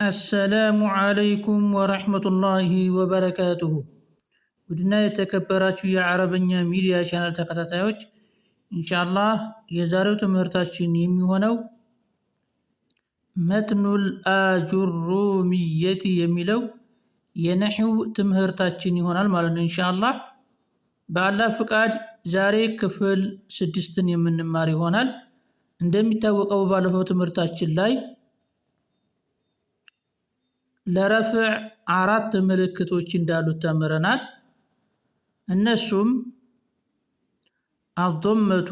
السلام عليكم ورحمة الله وبركاته. ودنا يتكبراتو يا عربኛ ሚዲያ ቻናል ተከታታዮች ኢንሻአላህ የዛሬው ትምህርታችን የሚሆነው መትኑል አጁሩሚየቲ የሚለው የነህው ትምህርታችን ይሆናል ማለት ነው። ኢንሻአላህ በአላህ ፍቃድ ዛሬ ክፍል 6ን የምንማር ይሆናል። እንደሚታወቀው ባለፈው ትምህርታችን ላይ ለረፍዕ አራት ምልክቶች እንዳሉት ተምረናል። እነሱም አضመቱ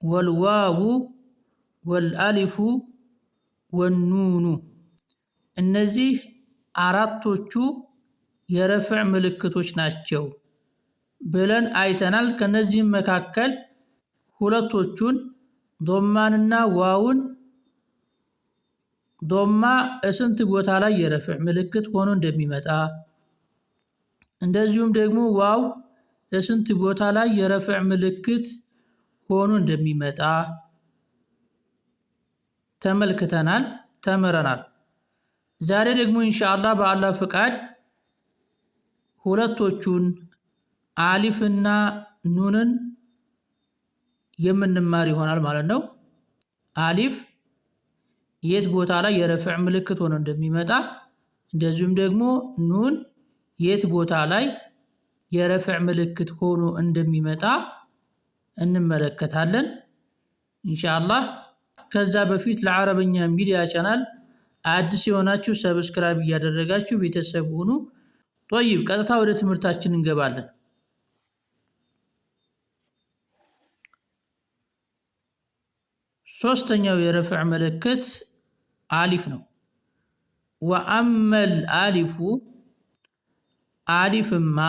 ወልዋው ወልአሊፉ ወኑኑ እነዚህ አራቶቹ የረፍዕ ምልክቶች ናቸው ብለን አይተናል። ከነዚህም መካከል ሁለቶቹን ዶማንና ዋውን ዶማ እስንት ቦታ ላይ የረፍዕ ምልክት ሆኖ እንደሚመጣ እንደዚሁም ደግሞ ዋው እስንት ቦታ ላይ የረፍዕ ምልክት ሆኖ እንደሚመጣ ተመልክተናል፣ ተምረናል። ዛሬ ደግሞ ኢንሻአላህ በአላህ ፍቃድ ሁለቶቹን አሊፍና ኑንን የምንማር ይሆናል ማለት ነው። አሊፍ የት ቦታ ላይ የረፍዕ ምልክት ሆኖ እንደሚመጣ እንደዚሁም ደግሞ ኑን የት ቦታ ላይ የረፍዕ ምልክት ሆኖ እንደሚመጣ እንመለከታለን ኢንሻአላህ። ከዛ በፊት ለዓረብኛ ሚዲያ ቻናል አዲስ የሆናችሁ ሰብስክራይብ እያደረጋችሁ ቤተሰብ ሁኑ። ጦይብ ቀጥታ ወደ ትምህርታችን እንገባለን። ሶስተኛው የረፍዕ ምልክት አሊፍ ነው። ወአመል አሊፉ አሊፍማ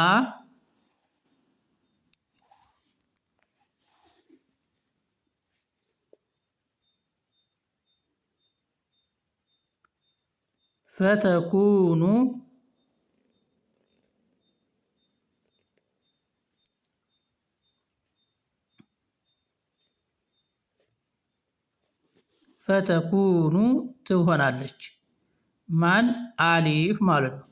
ፈተኩኑ ትሆናለች። ማን አሊፍ ማለት ነው።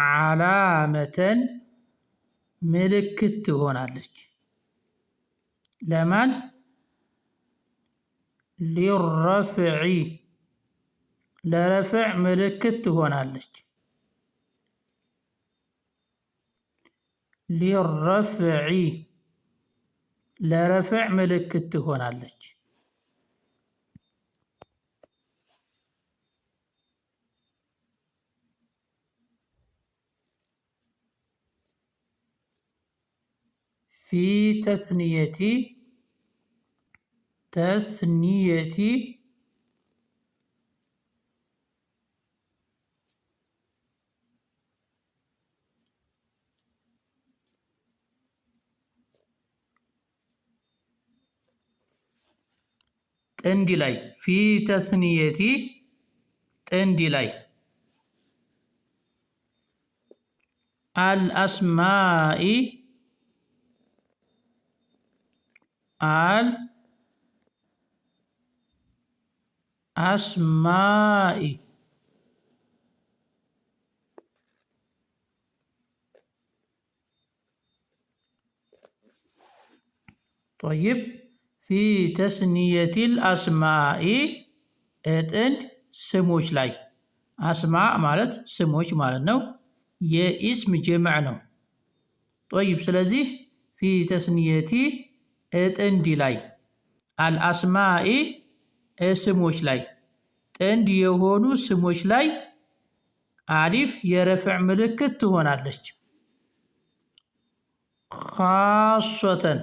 ዓላመተን ምልክት ትሆናለች። ለማን? ሊረፍዒ ለረፍዕ ምልክት ትሆናለች። ሊረፍዒ ለረፍዕ ምልክት ትሆናለች። ፊ ተስኒየቲ ጥንድ ላይ ፊ ተስኒየቲ ጥንድ ላይ አልአስማኢ አስማኢ طيب ፊ ተስኒየቲል አስማኢ ጥንድ ስሞች ላይ አስማ ማለት ስሞች ማለት ነው። የኢስም ጀምዕ ነው። طيب ስለዚህ ፊ ተስኒየቲ ጥንድ ላይ አልአስማኢ ስሞች ላይ ጥንድ የሆኑ ስሞች ላይ አሊፍ የረፍዕ ምልክት ትሆናለች። ኻሶተን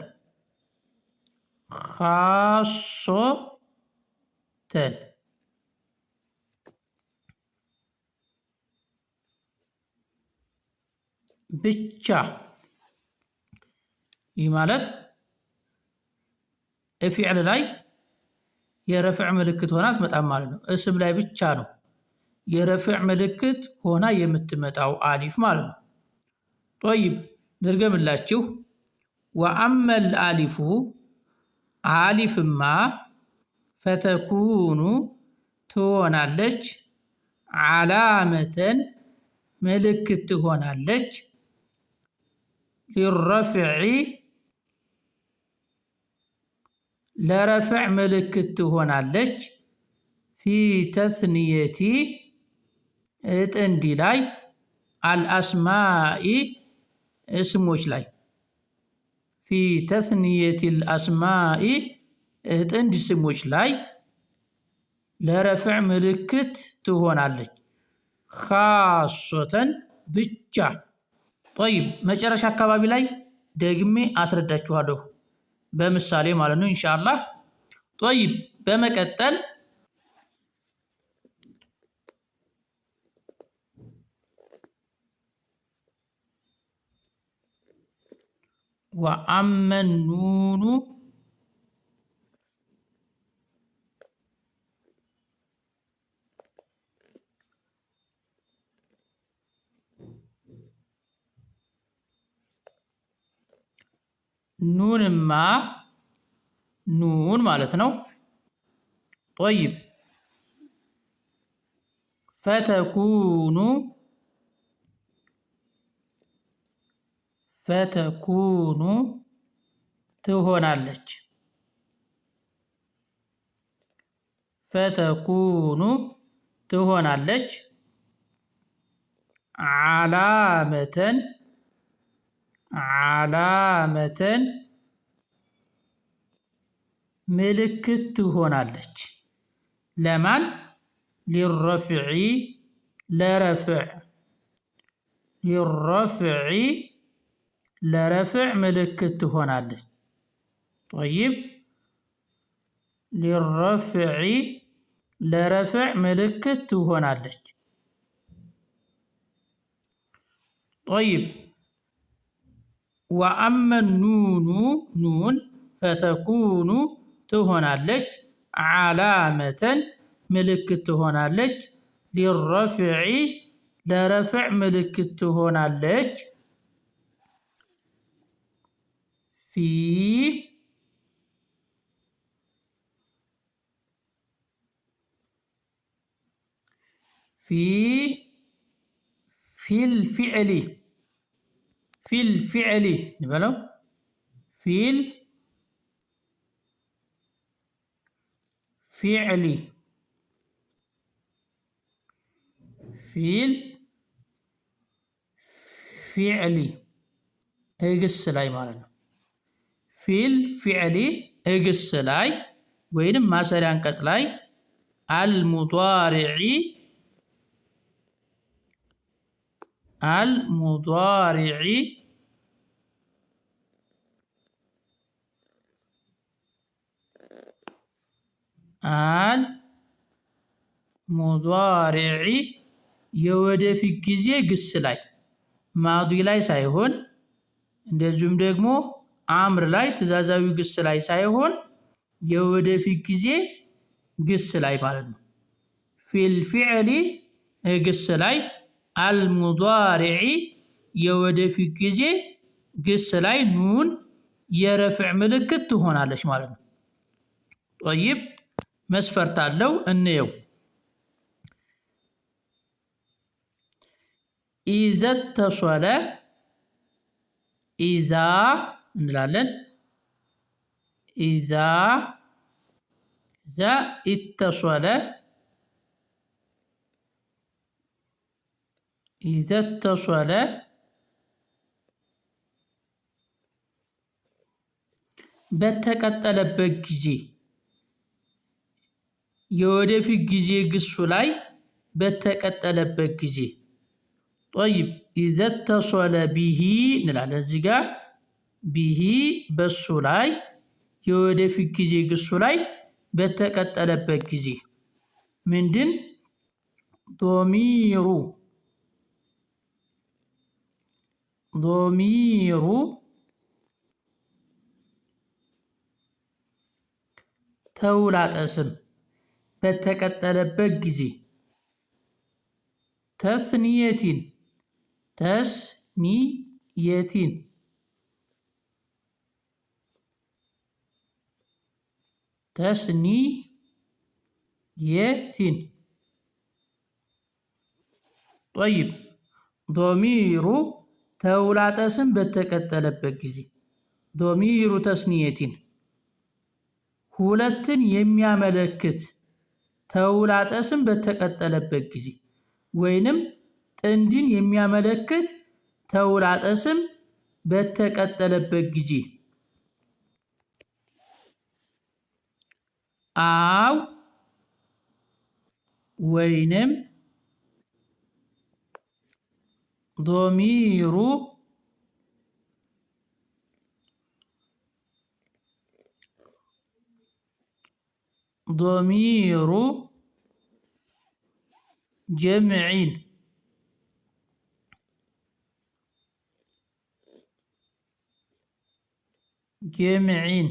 ብቻ። ይህ ማለት ፊዕል ላይ የረፍዕ ምልክት ሆና አትመጣም ማለት ነው። እስም ላይ ብቻ ነው የረፍዕ ምልክት ሆና የምትመጣው አሊፍ ማለት ነው። طيب درجمላችሁ وأما الألف አሊፍማ ፈተኩኑ ትሆናለች ዓላመተን ምልክት ትሆናለች ሊረፍዒ ለረፍዕ ምልክት ትሆናለች ፊ ተስኒየቲ ጥንድ ላይ አልአስማኢ እስሞች ላይ ፊ ተስኒየቲ አልአስማኢ ጥንድ ስሞች ላይ ለረፍዕ ምልክት ትሆናለች ኻሶተን ብቻ። طيب መጨረሻ አካባቢ ላይ ደግሜ አስረዳችኋለሁ በምሳሌ ማለት ነው ኢንሻአላህ። طيب በመቀጠል وأما النون ኑንማ ኑን ማለት ነው። طيب ፈተኩኑ ፈተኩኑ ትሆናለች ፈተኩኑ ትሆናለች ዓላመተን ዓላመተን ምልክት ትሆናለች ለማን ሊረፍዒ ለረፍዕ ሊረፍዒ ለረፍዕ ምልክት ትሆናለች طيب ሊረፍዒ ለረፍዕ ምልክት ትሆናለች طيب وأما النون نون فتكون ትሆናለች ዓላመተን ምልክት ትሆናለች ሊረፍዒ ለረፍዕ ምልክት ትሆናለች ፊ الفعل في الفعل نبالو في الفعل في الفعل እግስ ላይ ማለት ነው في الفعل እግስ ላይ ወይንም ማሰሪያ አንቀጽ ላይ المضارع المضارع المضارع የወደፊት ጊዜ ግስ ላይ ማዲ ላይ ሳይሆን እንደዚሁም ደግሞ አምር ላይ ትእዛዛዊ ግስ ላይ ሳይሆን የወደፊት ጊዜ ግስ ላይ ማለት ነው في الفعل ግስ ላይ المضارع የወደፊት ጊዜ ግስ ላይ ኑን የረፍዕ ምልክት ትሆናለች ማለት ነው طيب መስፈርት አለው እንየው إذا اتصل إذا እንላለን إذا اتصل إذا اتصل በተቀጠለበት ጊዜ የወደፊት ጊዜ ግሱ ላይ በተቀጠለበት ጊዜ طيب إذا اتصل به እንላለን እዚህ ጋር به በሱ ላይ የወደፊት ጊዜ ግሱ ላይ በተቀጠለበት ጊዜ ምንድን ضمير ተውላጠ ስም በተቀጠለበት ጊዜ ተስኒየቲን የቲን ተስኒየቲን ጠይብ ዶሚሩ ተውላጠ ስም በተቀጠለበት ጊዜ ዶሚሩ ተስኒየቲን ሁለትን የሚያመለክት ተውላጠ ስም በተቀጠለበት ጊዜ ወይንም ጥንድን የሚያመለክት ተውላጠ ስም በተቀጠለበት ጊዜ አው ወይንም ዶሚሩ ጀምዒን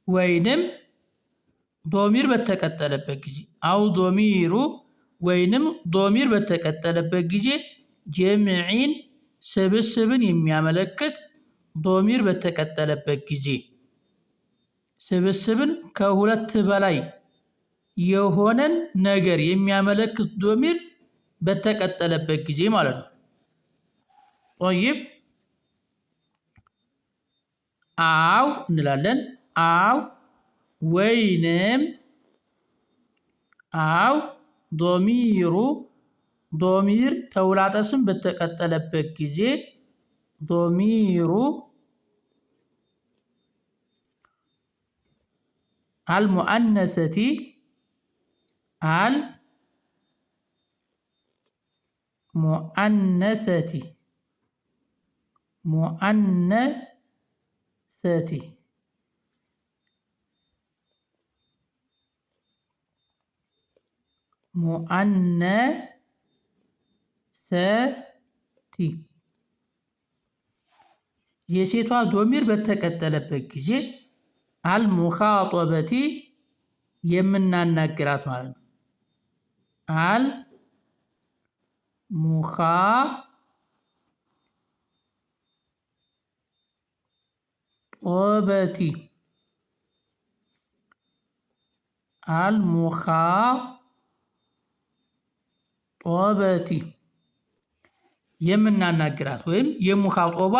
ወይንም ዶሚር በተቀጠለበት ጊዜ አው ዶሚሩ ወይንም ዶሚር በተቀጠለበት ጊዜ ጀምዒን ስብስብን የሚያመለክት ዶሚር በተቀጠለበት ጊዜ ስብስብን ከሁለት በላይ የሆነን ነገር የሚያመለክት ዶሚር በተቀጠለበት ጊዜ ማለት ነው። ጠይብ አው እንላለን። አው ወይንም አው ዶሚር ተውላጠ ስም በተቀጠለበት ጊዜ ዶሚሩ አልሙአነሰቲ የሴቷ ዶሚር በተቀጠለበት ጊዜ አልሙኻጦበቲ የምናናግራት ማለት ነው። አልሙኻጦበቲ የምናናግራት ወይም የሙኻጦባ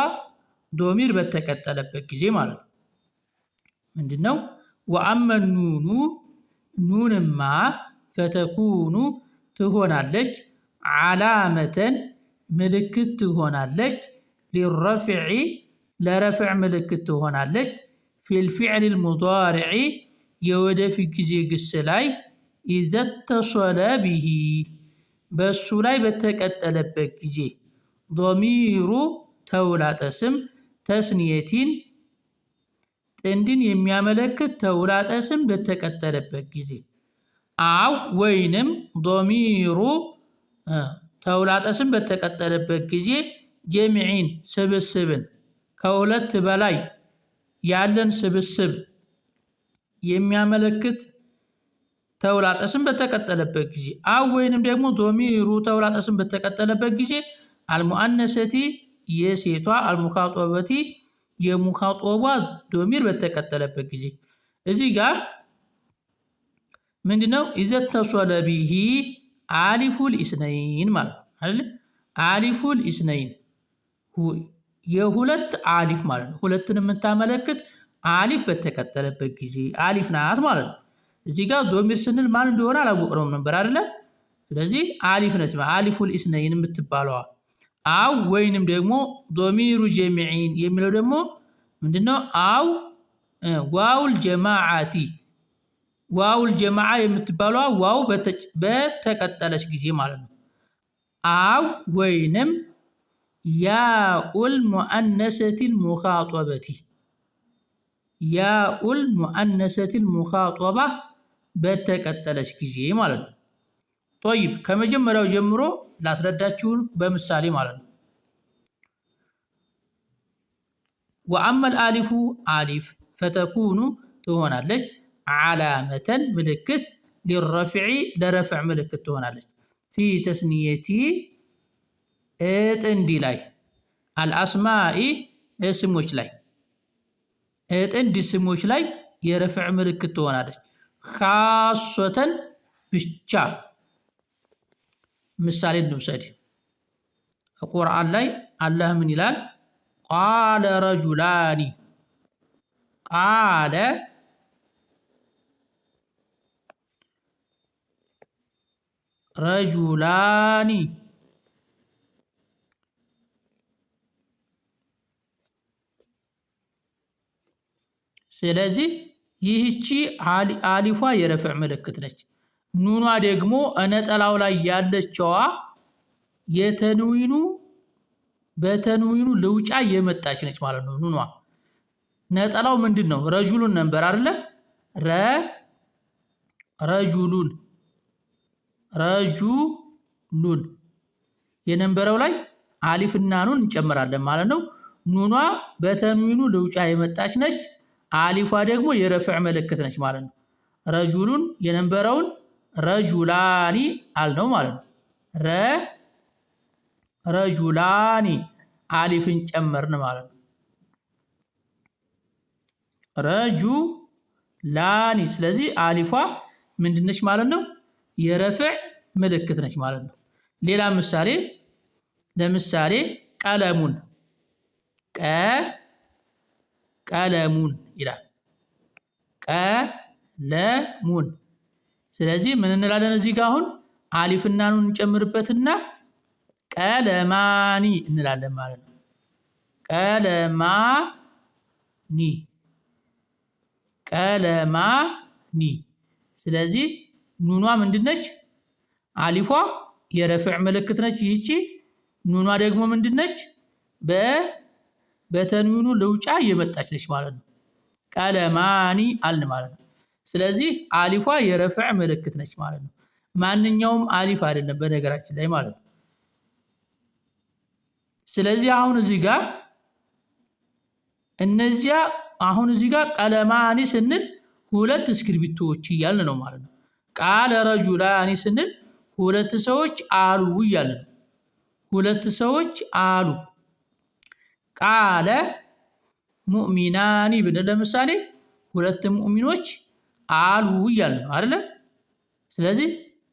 ዶሚር በተቀጠለበት ጊዜ ማለት ነው። ምንድነው? ወአመ ኑኑ ኑንማ ፈተኩኑ ትሆናለች ዓላመተን ምልክት ትሆናለች ሊረፍዒ ለረፍዕ ምልክት ትሆናለች ፊልፊዕል ልሙዳሪዒ የወደፊት ጊዜ ግስ ላይ ኢዘተሶለ ቢሂ በሱ ላይ በተቀጠለበት ጊዜ ዶሚሩ ተውላጠ ስም ተስኒየቲን ጥንድን የሚያመለክት ተውላጠ ስም በተቀጠለበት ጊዜ አው ወይንም ዶሚሩ ተውላጠ ስም በተቀጠለበት ጊዜ ጀምዒን ስብስብን ከሁለት በላይ ያለን ስብስብ የሚያመለክት ተውላጠ ስም በተቀጠለበት ጊዜ አው ወይንም ደግሞ ዶሚሩ ተውላጠ ስም በተቀጠለበት ጊዜ አልሙአነሰቲ የሴቷ አልሙኻጦበቲ የሙኻጦባ ዶሚር በተቀጠለበት ጊዜ እዚህ ጋር ምንድነው? ኢዘተሶለ ቢሂ አሊፉል ኢስነይን ማለት አይደል? አሊፉል ኢስነይን የሁለት አሊፍ ማለት ነው። ሁለትን የምታመለክት አሊፍ በተቀጠለበት ጊዜ አሊፍ ናት ማለት ነው። እዚህ ጋር ዶሚር ስንል ማን እንደሆነ አላወቅነውም ነበር አይደለ? ስለዚህ አሊፍ ነች አሊፉል ኢስነይን የምትባለዋ። አው ወይንም ደግሞ ዶሚሩ ጀሚዒን የሚለው ደግሞ ምንድነው? አው ዋውል ጀማዓቲ ዋውል ጀማዓ የምትባለዋ ዋው በተቀጠለች ጊዜ ማለት ነው። አው ወይንም ያኡል ሙአነሰቲል ሙኻጦበቲ ያኡል ሙአነሰቲል ሙኻጦባ በተቀጠለች ጊዜ ማለት ነው። ጦይብ ከመጀመሪያው ጀምሮ ላስረዳችሁ በምሳሌ ማለት ነው። ወአመል አሊፉ አሊፍ ፈተኩኑ ትሆናለች ዓላመተን ምልክት ሊረፍዒ ለረፍዕ ምልክት ትሆናለች ፊ ተስኒየቲ ጥንዲ ላይ አልአስማኢ ስሞች ላይ ጥንድ ስሞች ላይ የረፍዕ ምልክት ትሆናለች። ኻሶተን ብቻ ምሳሌ እንውሰድ። ቁርአን ላይ አላህ ምን ይላል? ቃለ ረጁላኒ ቃለ ረጁላኒ ስለዚህ ይህቺ አሊፏ የረፍዕ ምልክት ነች። ኑኗ ደግሞ ነጠላው ላይ ያለችዋ በተንዊኑ ልውጫ የመጣች ነች ማለት ነው። ኑኗ ነጠላው ምንድን ነው? ረጁሉን ነበር አይደለ? ረጁሉን የነበረው ላይ አሊፍና ኑን እንጨምራለን ማለት ነው። ኑኗ በተንዊኑ ልውጫ የመጣች ነች። አሊፏ ደግሞ የረፍዕ ምልክት ነች ማለት ነው። ረጁሉን የነበረውን ረጁላኒ አልነው ማለት ነው። ረጁላኒ አሊፍን ጨመርን ማለት ነው። ረጁላኒ ስለዚህ አሊፏ ምንድነች ማለት ነው? የረፍዕ ምልክት ነች ማለት ነው። ሌላ ምሳሌ ለምሳሌ ቀለሙን ቀለሙን ይላል። ቀለሙን ስለዚህ ምን እንላለን? እዚህ ጋር አሁን አሊፍና ኑን እንጨምርበትና ቀለማኒ እንላለን ማለት ነው። ቀለማኒ ስለዚህ ኑኗ ምንድነች? አሊፏ የረፍዕ ምልክት ነች። ይህቺ ኑኗ ደግሞ ምንድነች? በተንዊኑ ልውጫ የመጣች ነች ማለት ነው። ቀለማኒ አልን ማለት ነው። ስለዚህ አሊፏ የረፍዕ ምልክት ነች ማለት ነው። ማንኛውም አሊፍ አይደለም በነገራችን ላይ ማለት ነው። ስለዚህ አሁን እዚህ ጋር ቀለማኒ ስንል ሁለት እስክሪብቶዎች እያልን ነው ማለት ነው። ቃለ ረጁላኒ ስንል ሁለት ሰዎች አሉ እያልን ነው። ሁለት ሰዎች አሉ። ቃለ ሙእሚናኒ ብንል ለምሳሌ ሁለት ሙእሚኖች አሉ እያልን ነው አይደለ? ስለዚህ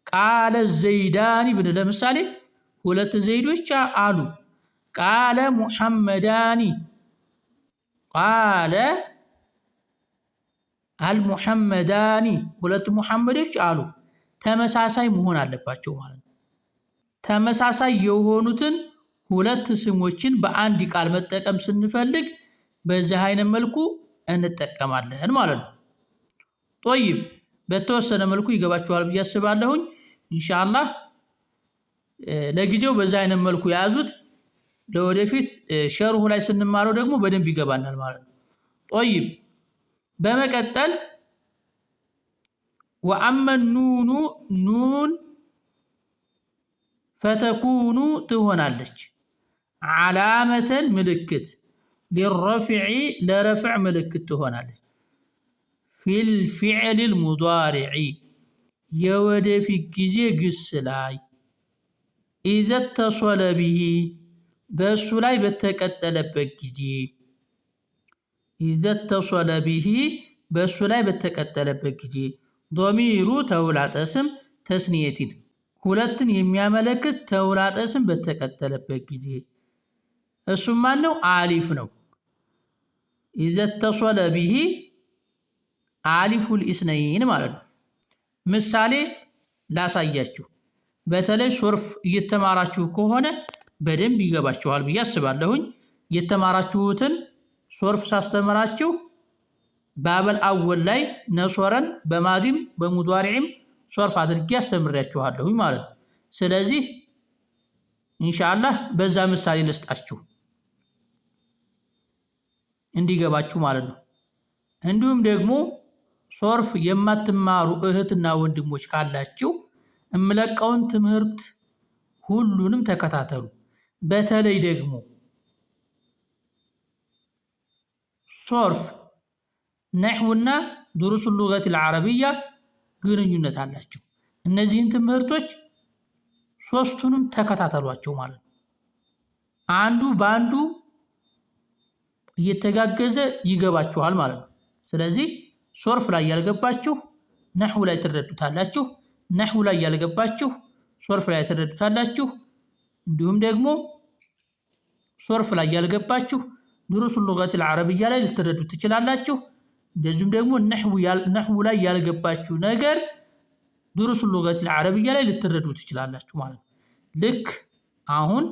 ቃለ ዘይዳኒ ብንል ለምሳሌ ሁለት ዘይዶች አሉ። ቃለ ሙሐመዳኒ ቃለ አልሙሐመዳኒ ሁለት ሙሐመዶች አሉ። ተመሳሳይ መሆን አለባቸው ማለት ነው። ተመሳሳይ የሆኑትን ሁለት ስሞችን በአንድ ቃል መጠቀም ስንፈልግ በዚህ አይነት መልኩ እንጠቀማለን ማለት ነው። ጦይብ በተወሰነ መልኩ ይገባችኋል ብዬ አስባለሁኝ። ኢንሻአላህ ለጊዜው በዚህ አይነት መልኩ ያዙት። ለወደፊት ሸርሁ ላይ ስንማረው ደግሞ በደንብ ይገባናል ማለት ነው። ጦይብ በመቀጠል ወአመ ኑኑ ኑን ፈተኩኑ ትሆናለች ዓላመተን ምልክት ሊረፍዒ ለረፍዕ ምልክት ትሆናለች ፊል ፊዕል ሙዳሪዒ የወደፊት ጊዜ ግስ ላይ ኢዘ ተሶለ ቢሂ በእሱ ላይ በተቀጠለበት ጊዜ ኢዘ ተሶለ ቢሂ በእሱ ላይ በተቀጠለበት ጊዜ ዶሚሩ ተውላጠ ስም ተስኒየቲን ሁለትን የሚያመለክት ተውላጠ ስም በተቀጠለበት ጊዜ እሱም ማነው? አሊፍ ነው። ኢዘ ተሶለ ቢሂ አሊፉል ኢስነይን ማለት ነው። ምሳሌ ላሳያችሁ። በተለይ ሶርፍ እየተማራችሁ ከሆነ በደንብ ይገባችኋል ብዬ አስባለሁኝ። የተማራችሁትን ሶርፍ ሳስተምራችሁ ባበል አወል ላይ ነሶረን በማዲም በሙዳሪዕም ሶርፍ አድርጌ አስተምሬያችኋለሁኝ ማለት ነው። ስለዚህ ኢንሻአላህ በዛ ምሳሌ ልስጣችሁ እንዲገባችሁ ማለት ነው። እንዲሁም ደግሞ ሶርፍ የማትማሩ እህትና ወንድሞች ካላችሁ እምለቀውን ትምህርት ሁሉንም ተከታተሉ። በተለይ ደግሞ ሶርፍ ነሕውና ዱሩስ ሉገት አልዓረቢያ ግንኙነት አላቸው። እነዚህን ትምህርቶች ሶስቱንም ተከታተሏቸው ማለት ነው። አንዱ በአንዱ እየተጋገዘ ይገባችኋል ማለት ነው። ስለዚህ ሶርፍ ላይ ያልገባችሁ ነህው ላይ ትረዱታላችሁ፣ ነህው ላይ ያልገባችሁ ሶርፍ ላይ ትረዱታላችሁ። እንዲሁም ደግሞ ሶርፍ ላይ ያልገባችሁ ድሩሱል ሉገቲል አረቢያ ላይ ልትረዱ ትችላላችሁ። እንደዚሁም ደግሞ ነህው ላይ ያልገባችሁ ነገር ድሩሱል ሉገቲል አረቢያ ላይ ልትረዱ ትችላላችሁ ማለት ነው። ልክ አሁን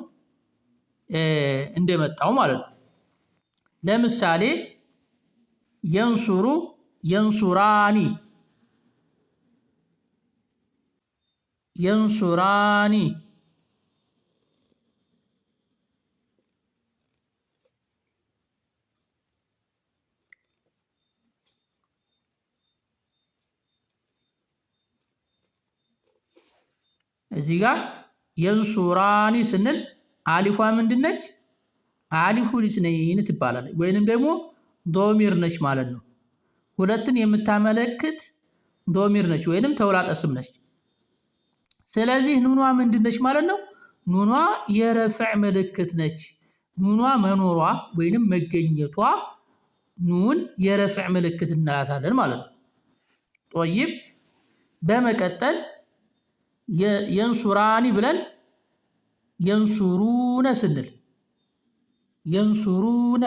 እንደመጣው ማለት ነው። ለምሳሌ የንሱሩ የንሱራኒ የንሱራኒ እዚህ ጋር የንሱራኒ ስንል አሊፏ ምንድነች? አሊፉል ኢስነይን ትባላለች ወይንም ደግሞ ዶሚር ነች ማለት ነው። ሁለትን የምታመለክት ዶሚር ነች ወይንም ተውላጠ ስም ነች። ስለዚህ ኑኗ ምንድነች ማለት ነው? ኑኗ የረፍዕ ምልክት ነች። ኑኗ መኖሯ ወይንም መገኘቷ ኑን የረፍዕ ምልክት እንላታለን ማለት ነው። ጦይብ በመቀጠል የንሱራኒ ብለን የንሱሩነ ስንል የንሱሩነ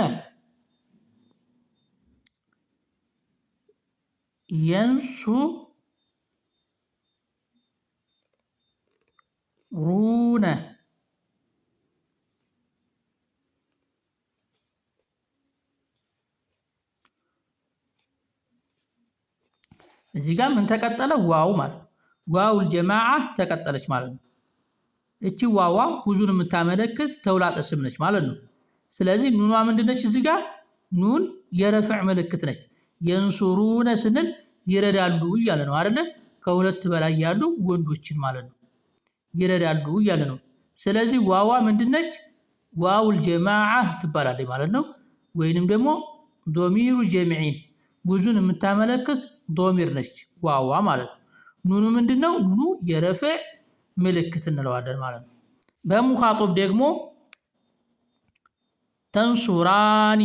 የንሱሩነ እዚህ ጋር ምን ተቀጠለ? ዋው ማለት ነው። ዋውል ጀማዓ ተቀጠለች ማለት ነው። እቺ ዋዋ ብዙን የምታመለክት ተውላጠ ስም ነች ማለት ነው። ስለዚህ ኑኗ ምንድነች? እዚህ ጋር ኑን የረፍዕ ምልክት ነች። የንሱሩነ ስንል ይረዳሉ እያለ ነው አይደለ? ከሁለት በላይ ያሉ ወንዶችን ማለት ነው ይረዳሉ እያለ ነው። ስለዚህ ዋዋ ምንድነች? ዋውል ጀማዓ ትባላለች ማለት ነው። ወይንም ደግሞ ዶሚሩ ጀምዒን ብዙን የምታመለክት ዶሚር ነች ዋዋ ማለት ነው። ኑኑ ምንድነው? ኑኑ የረፍዕ ምልክት እንለዋለን ማለት ነው። በሙኻጦብ ደግሞ ተንሱራኒ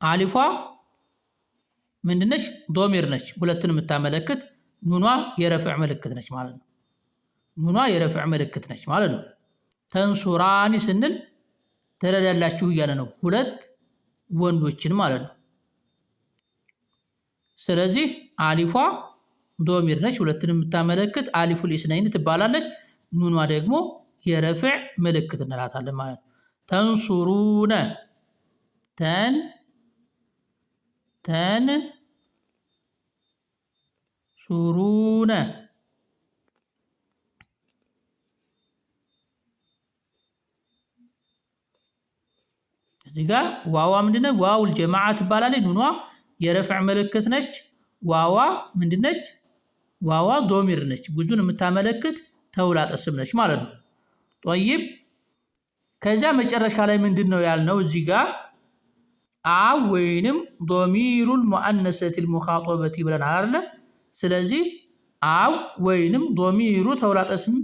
አሊፏ ምንድነች? ዶሚር ነች ሁለትን የምታመለክት ኑኗ የረፍዕ ምልክት ነች ማለት ነው። ኑኗ የረፍዕ ምልክት ነች ማለት ነው። ተንሱራኒ ስንል ትረዳላችሁ እያለ ነው ሁለት ወንዶችን ማለት ነው። ስለዚህ አሊፏ ዶሚር ነች ሁለትን የምታመለክት አሊፉል ኢስነይን ትባላለች። ኑኗ ደግሞ የረፍዕ ምልክት እንላታለን ማለት ነው። ተንሱሩነ ሱሩነ እዚህ ጋር ዋዋ ምንድነው? ዋውል ጀማዓ ትባላለች። ኑኗ የረፍዕ ምልክት ነች። ዋዋ ምንድነች? ዋዋ ዶሚር ነች ብዙን የምታመለክት ተውላጠ ስም ነች ማለት ነው። ጦይብ ከዛ መጨረሻ ላይ ምንድነው ያልነው? እዚህ ጋር አው ወይንም ዶሚሩል ሙአነሰቲል ሙኻጦበቲ ብለናል አይደለ? ስለዚህ አው ወይንም ዶሚሩ ተውላጠ ስም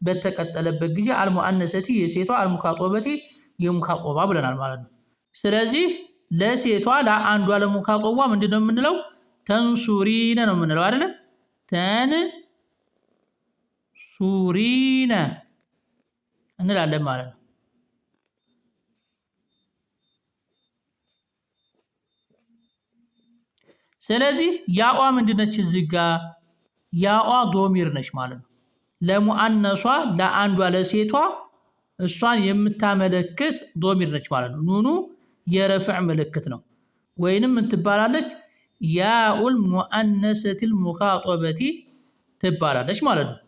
በተቀጠለበት ጊዜ አልሙአነሰቲ የሴቷ አልሙኻጦበቲ የሙኻጦባ ብለናል ማለት ነው። ስለዚህ ለሴቷ ለአንዷ ለሙኻጦባ ምንድነው የምንለው? ተንሱሪነ ነው የምንለው አይደለ? ተንሱሪነ እንላለን ማለት ነው። ስለዚህ ያዋ ምንድነች? እዚህ ጋር ያዋ ዶሚር ነች ማለት ነው። ለሙአነሷ ለአንዷ ለሴቷ እሷን የምታመለክት ዶሚር ነች ማለት ነው። ኑኑ የረፍዕ ምልክት ነው ወይንም ምን ትባላለች? ያኡል ሙአነሰቲል ሙኻጦበቲ ትባላለች ማለት ነው።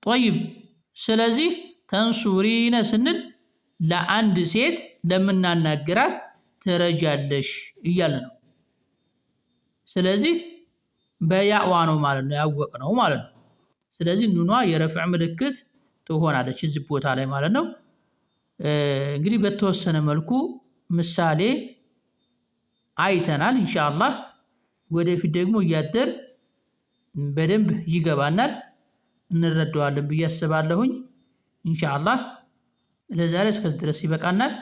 ጦይብ ስለዚህ ተንሱሪነ ስንል ለአንድ ሴት ለምናናግራት ትረጃለሽ እያለ ነው። ስለዚህ በያዋ ነው ማለት ነው ያወቅነው ማለት ነው። ስለዚህ ኑኗ የረፍዕ ምልክት ትሆናለች እዚህ ቦታ ላይ ማለት ነው። እንግዲህ በተወሰነ መልኩ ምሳሌ አይተናል ኢንሻአላህ። ወደፊት ደግሞ እያደር በደንብ ይገባናል እንረዳዋለን ብዬ አስባለሁኝ። ኢንሻአላህ ለዛሬ እስከዚህ ድረስ ይበቃናል።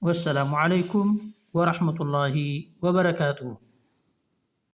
ወሰላሙ አለይኩም ወራህመቱላሂ ወበረካቱሁ።